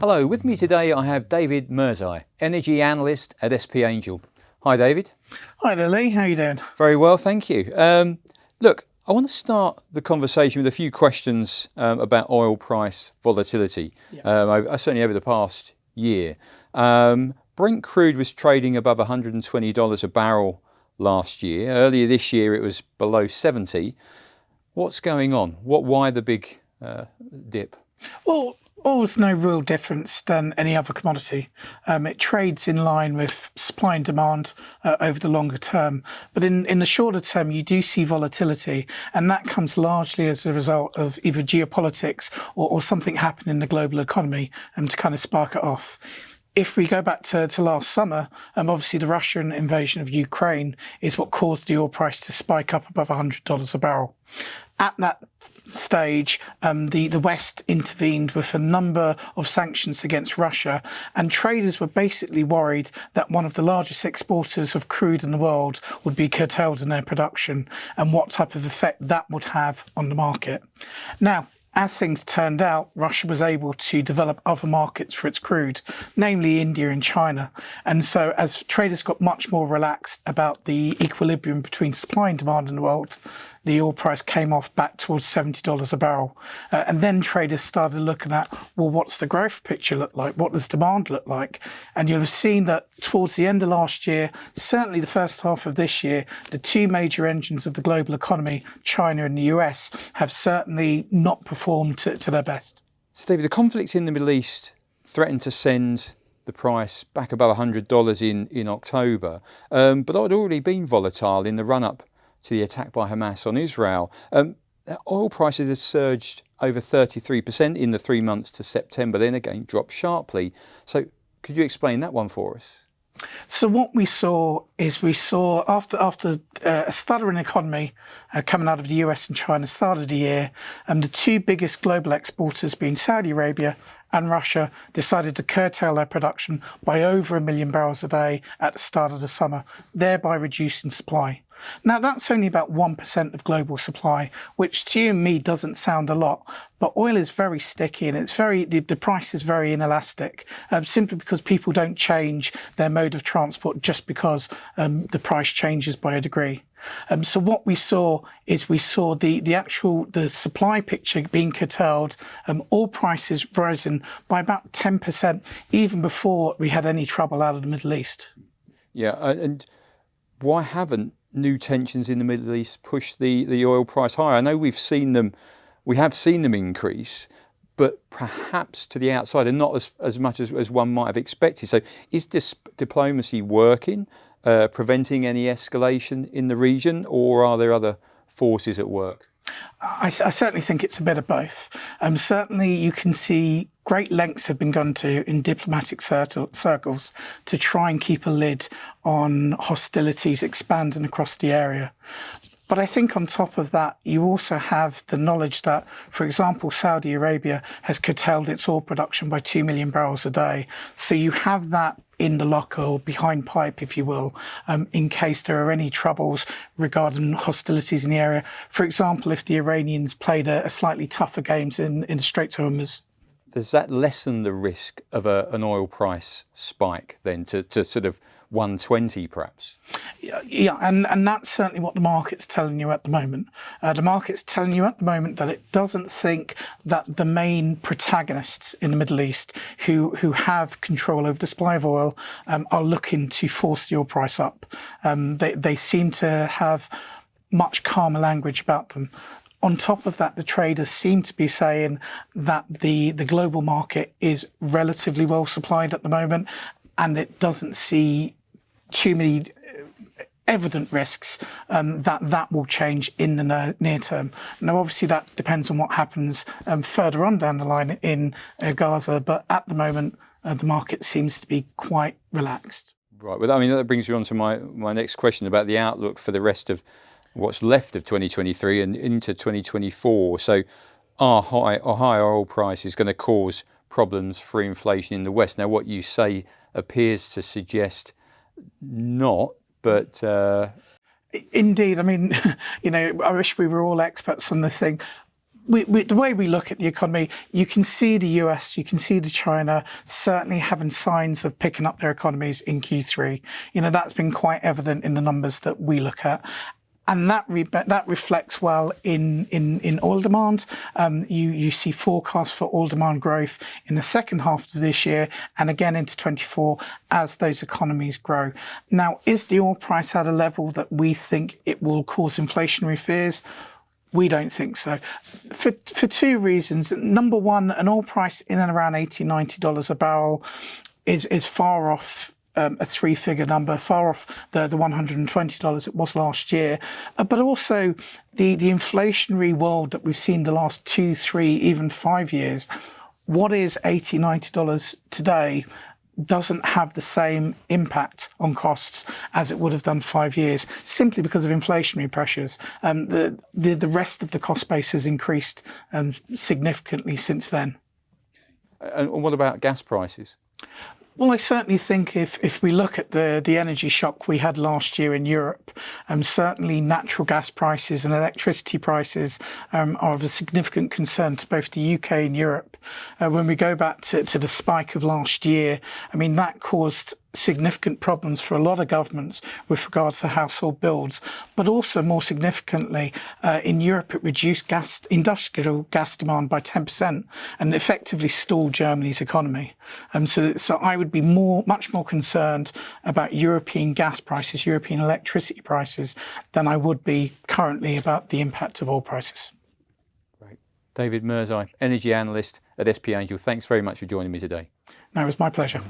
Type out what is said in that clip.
Hello, with me today I have David Mirzai, energy analyst at SP Angel. Hi David. Hi there Lee, how are you doing? Very well, thank you. Look, I want to start the conversation with a few questions about oil price volatility, certainly over the past year. Brent crude was trading above $120 a barrel last year. Earlier this year it was below 70. What's going on? Why the big dip? Well, oil's no real difference than any other commodity. It trades in line with supply and demand over the longer term. But in the shorter term, you do see volatility, and that comes largely as a result of either geopolitics or something happening in the global economy to kind of spark it off. If we go back to last summer, obviously the Russian invasion of Ukraine is what caused the oil price to spike up above $100 a barrel. At that stage, the West intervened with a number of sanctions against Russia, and traders were basically worried that one of the largest exporters of crude in the world would be curtailed in their production and what type of effect that would have on the market. Now, as things turned out, Russia was able to develop other markets for its crude, namely India and China. And so as traders got much more relaxed about the equilibrium between supply and demand in the world, the oil price came off back towards $70 a barrel. And then traders started looking at, well, what's the growth picture look like? What does demand look like? And you'll have seen that towards the end of last year, certainly the first half of this year, the two major engines of the global economy, China and the US, have certainly not performed to their best. So David, the conflict in the Middle East threatened to send the price back above $100 in October, but that had already been volatile in the run-up to the attack by Hamas on Israel. Oil prices have surged over 33% in the 3 months to September, then again dropped sharply. So could you explain that one for us? So what we saw after a stuttering economy coming out of the US and China started the year, the two biggest global exporters being Saudi Arabia and Russia decided to curtail their production by over 1 million barrels a day at the start of the summer, thereby reducing supply. Now, that's only about 1% of global supply, which to you and me doesn't sound a lot, but oil is very sticky and the price is very inelastic, simply because people don't change their mode of transport just because the price changes by a degree. So what we saw is the supply picture being curtailed, oil prices rising by about 10% even before we had any trouble out of the Middle East. Yeah, and why haven't new tensions in the Middle East push the oil price higher? I know we have seen them increase, but perhaps to the outside and not as much as one might have expected. So is this diplomacy working, preventing any escalation in the region, or are there other forces at work? I certainly think it's a bit of both. Certainly you can see great lengths have been gone to in diplomatic circles to try and keep a lid on hostilities expanding across the area. But I think on top of that, you also have the knowledge that, for example, Saudi Arabia has curtailed its oil production by 2 million barrels a day. So you have that in the locker or behind pipe, if you will, in case there are any troubles regarding hostilities in the area. For example, if the Iranians played a slightly tougher games in the Straits of Hormuz. Does that lessen the risk of an oil price spike then to sort of 120 perhaps? Yeah, and that's certainly what the market's telling you at the moment. The market's telling you at the moment that it doesn't think that the main protagonists in the Middle East who have control over the supply of oil are looking to force the oil price up. They seem to have much calmer language about them. On top of that, the traders seem to be saying that the global market is relatively well supplied at the moment, and it doesn't see too many evident risks that will change in the near term. Now, obviously, that depends on what happens further on down the line in Gaza, but at the moment, the market seems to be quite relaxed. Right. Well, I mean, that brings me on to my next question about the outlook for the rest of what's left of 2023 and into 2024. So are high oil prices going to cause problems for inflation in the West? Now, what you say appears to suggest not, but Indeed. I mean, I wish we were all experts on this thing. The way we look at the economy, you can see the US, you can see the China certainly having signs of picking up their economies in Q3. That's been quite evident in the numbers that we look at. And that reflects well in oil demand. You see forecasts for oil demand growth in the second half of this year and again into 24 as those economies grow. Now, is the oil price at a level that we think it will cause inflationary fears? We don't think so, for two reasons. Number one, an oil price in and around $80, $90 a barrel is far off a three-figure number, far off the $120 it was last year. But also the inflationary world that we've seen the last 2, 3, even 5 years. What is $80, $90 today doesn't have the same impact on costs as it would have done 5 years, simply because of inflationary pressures. The rest of the cost base has increased significantly since then. And what about gas prices? Well, I certainly think if we look at the energy shock we had last year in Europe, certainly natural gas prices and electricity prices are of a significant concern to both the UK and Europe. When we go back to the spike of last year, that caused significant problems for a lot of governments with regards to household bills, but also more significantly in Europe it reduced industrial gas demand by 10% and effectively stalled Germany's economy. So I would be much more concerned about European gas prices, European electricity prices, than I would be currently about the impact of oil prices. Great. David Mirzai, energy analyst at SP Angel. Thanks very much for joining me today. No, it was my pleasure.